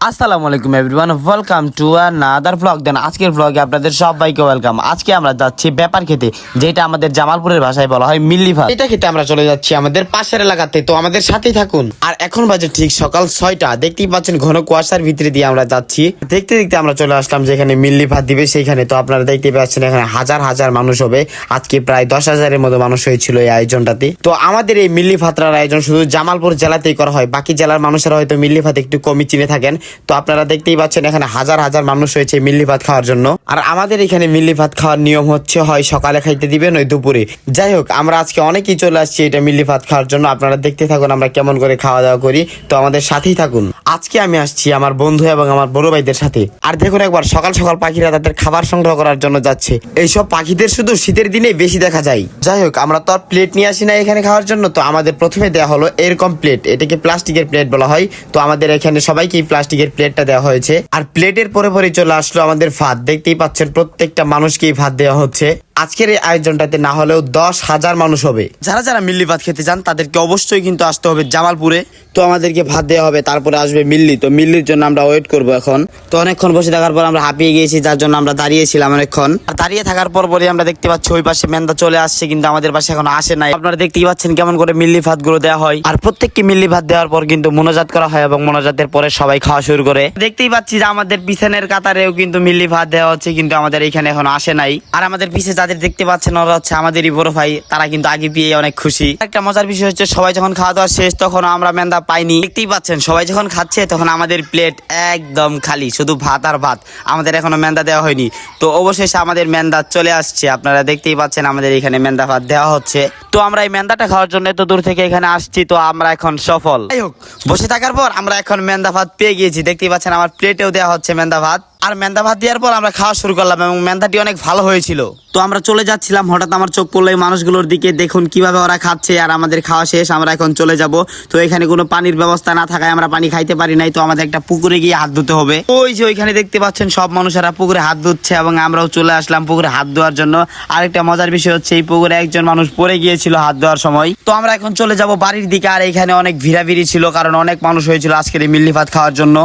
আসসালামু আলাইকুম everyone, welcome to another blog. Then আজকের ব্লগে আপনাদের সবাইকে ওয়েলকাম। আজকে আমরা যাচ্ছি ব্যাপার খেতে, যেটা আমাদের জামালপুরের ভাষায় বলা হয় মিল্লি ভাত। এটা খেতে আমরা চলে যাচ্ছি আমাদের পাশের এলাকাতে, তো আমাদের সাথেই থাকুন। আর এখন বাজে ঠিক সকাল 6টা, দেখতেই পাচ্ছেন ঘন কুয়াশার ভিতরে দিয়ে আমরা যাচ্ছি। দেখতে দেখতে আমরা চলে আসলাম যেখানে মিল্লি ভাত দিবে সেইখানে। তো আপনারা দেখতে পাচ্ছেন এখানে হাজার হাজার মানুষ হবে। আজকে প্রায় 10,000-এর মতো মানুষ হয়েছিল এই আয়োজনটাতে। তো আমাদের এই মিল্লি ভাতটার আয়োজন শুধু জামালপুর জেলাতেই করা হয়, বাকি জেলার মানুষেরা হয়তো মিল্লি ভাত একটু কমই চিনে থাকেন। তো আপনারা দেখতেই পাচ্ছেন এখানে হাজার হাজার মানুষ হয়েছে মিল্লি ভাত খাওয়ার জন্য। আর আমাদের এখানে মিল্লি ভাত খাওয়ার নিয়ম হচ্ছে হয় সকালে খাইতে দিবেন ওই দুপুরে। যাই হোক, আমরা আজকে অনেকেই চলে আসছি এটা মিল্লি ভাত খাওয়ার জন্য। আপনারা দেখতে থাকুন আমরা কেমন করে খাওয়া দাওয়া করি, তো আমাদের সাথেই থাকুন। আজকে আমি আসছি আমার বন্ধু এবং আমার বড় ভাইদের সাথে। আর দেখুন একবার সকাল সকাল পাখিরা তাদের খাবার সংগ্রহ করার জন্য যাচ্ছে। এইসব পাখিদের শুধু শীতের দিনে বেশি দেখা যায়। যাই হোক, আমরা তো আর প্লেট নিয়ে আসি না এখানে খাওয়ার জন্য। তো আমাদের প্রথমে দেওয়া হলো এরকম প্লেট, এটাকে প্লাস্টিকের প্লেট বলা হয়। তো আমাদের এখানে সবাইকে প্লাস্টিকের প্লেটটা দেওয়া হয়েছে। আর প্লেটের পরে পরে চলে আসলো আমাদের ভাত। দেখতেই পাচ্ছেন প্রত্যেকটা মানুষকেই ভাত দেওয়া হচ্ছে। আজকের এই আয়োজনটাতে না হলেও 10,000 মানুষ হবে। যারা যারা মিল্লি ভাত খেতে চান তাদেরকে অবশ্যই কিন্তু আসতে হবে জামালপুরে। তো আমাদেরকে ভাত দেওয়া হবে, তারপরে আসবে মিল্লি। তো মিল্লির জন্য আমরা ওয়েট করব এখন। তো অনেকক্ষণ বসে থাকার পর আমরা হাঁপিয়ে গিয়েছি, যার জন্য আমরা দাঁড়িয়েছিলাম অনেকক্ষণ। আর দাঁড়িয়ে থাকার পর পরে আমরা দেখতে পাচ্ছি ওই পাশে মেন্দা চলে আসছে, কিন্তু আমাদের পাশে এখন আসে নাই। আপনারা দেখতেই পাচ্ছেন কেমন করে মিল্লি ভাত গুলো দেওয়া হয়। আর প্রত্যেককে মিল্লি ভাত দেওয়ার পর কিন্তু মোনাজাত করা হয় এবং মোনাজাতের পরে সবাই খাওয়া শুরু করে। দেখতেই পাচ্ছি যে আমাদের পিছনের কাতারেও কিন্তু মিল্লি ভাত দেওয়া হচ্ছে, কিন্তু আমাদের এখানে এখন আসে নাই। আর আমাদের পিছে যাদের দেখতে পাচ্ছেন ওরা হচ্ছে আমাদেরই বড় ভাই, তারা কিন্তু আগে পেয়ে অনেক খুশি। একটা মজার বিষয় হচ্ছে সবাই যখন খাওয়া দাওয়া শেষ তখন আমরা মেন্দা পাইনি। দেখতেই পাচ্ছেন সবাই যখন খাচ্ছে তখন আমাদের প্লেট একদম খালি, শুধু ভাত আর ভাত। আমাদের এখনো মেন্দা দেওয়া হয়নি। তো অবশেষে আমাদের মেন্দা চলে আসছে। আপনারা দেখতেই পাচ্ছেন আমাদের এখানে মেন্দা ভাত দেওয়া হচ্ছে। তো আমরা এই মেন্দাটা খাওয়ার জন্য এত দূর থেকে এখানে আসছি, তো আমরা এখন সফল। যাই হোক, বসে থাকার পর আমরা এখন মেন্দা ভাত পেয়ে গিয়েছি। দেখতেই পাচ্ছেন আমার প্লেটেও দেওয়া হচ্ছে মেন্দা ভাত। আর মেন্দা ভাত দেওয়ার পর আমরা খাওয়া শুরু করলাম এবং মেন্দাটি অনেক ভালো হয়েছিল। তো আমরা চলে যাচ্ছিলাম, হঠাৎ আমার চোখ পড়লো এই মানুষগুলোর দিকে। দেখুন কিভাবে ওরা খাচ্ছে। আর আমাদের খাওয়া শেষ, আমরা এখন চলে যাব। তো এখানে কোনো পানির ব্যবস্থা না থাকায় আমরা পানি খাইতে পারি নাই। তো আমাদের একটা পুকুরে গিয়ে হাত ধুতে হবে। ওই যে ওইখানে দেখতে পাচ্ছেন সব মানুষেরা পুকুরে হাত ধুচ্ছে এবং আমরাও চলে আসলাম পুকুরে হাত ধোয়ার জন্য। আরেকটা মজার বিষয় হচ্ছে এই পুকুরে একজন মানুষ পড়ে গিয়েছিল হাত ধোয়ার সময়। তো আমরা এখন চলে যাব বাড়ির দিকে। আর এখানে অনেক ভিড়াভিড়ি ছিল, কারণ অনেক মানুষ হয়েছিল আজকের এই মিল্লি ভাত খাওয়ার জন্য।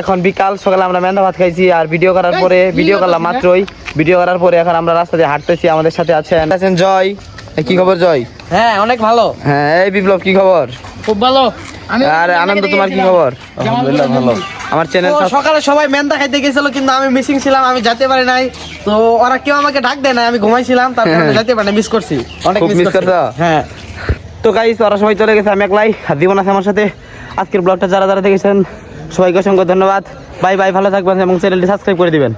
এখন বিকাল সকালে আমরা মেন্দা ভাত খাইছি। আর ভিডিও করার পরে ভিডিও করলাম মাত্রই। ভিডিও করার পরে এখন আমরা রাস্তা দিয়ে হাঁটতেছি। আমাদের সাথে আছেন জয়। কি খবর জয়? হ্যাঁ, অনেক ভালো। হ্যাঁ, এই বিপ্লব কি খবর? খুব ভালো। আর আনন্দ, তোমার কি খবর? আলহামদুলিল্লাহ ভালো। আমার চ্যানেল সকালে সবাই মেন্দা খাইতে গেছিল, কিন্তু আমি মিসিং ছিলাম, আমি যেতে পারি নাই। তো ওরা কেউ আমাকে ডাক দেয় না, আমি ঘুমাইছিলাম, তারপর আমি যেতে পারি না, মিস করছি, অনেক মিস করছি। হ্যাঁ, তো গাইস ওরা সবাই চলে গেছে, আমি একলাই। জীবন আছে আমার সাথে। আজকের ব্লগটা যারা যারা দেখেছেন সবাইকে অসংখ্য ধন্যবাদ। বাই বাই, ভালো থাকবেন এবং চ্যানেলটি সাবস্ক্রাইব করে দিবেন।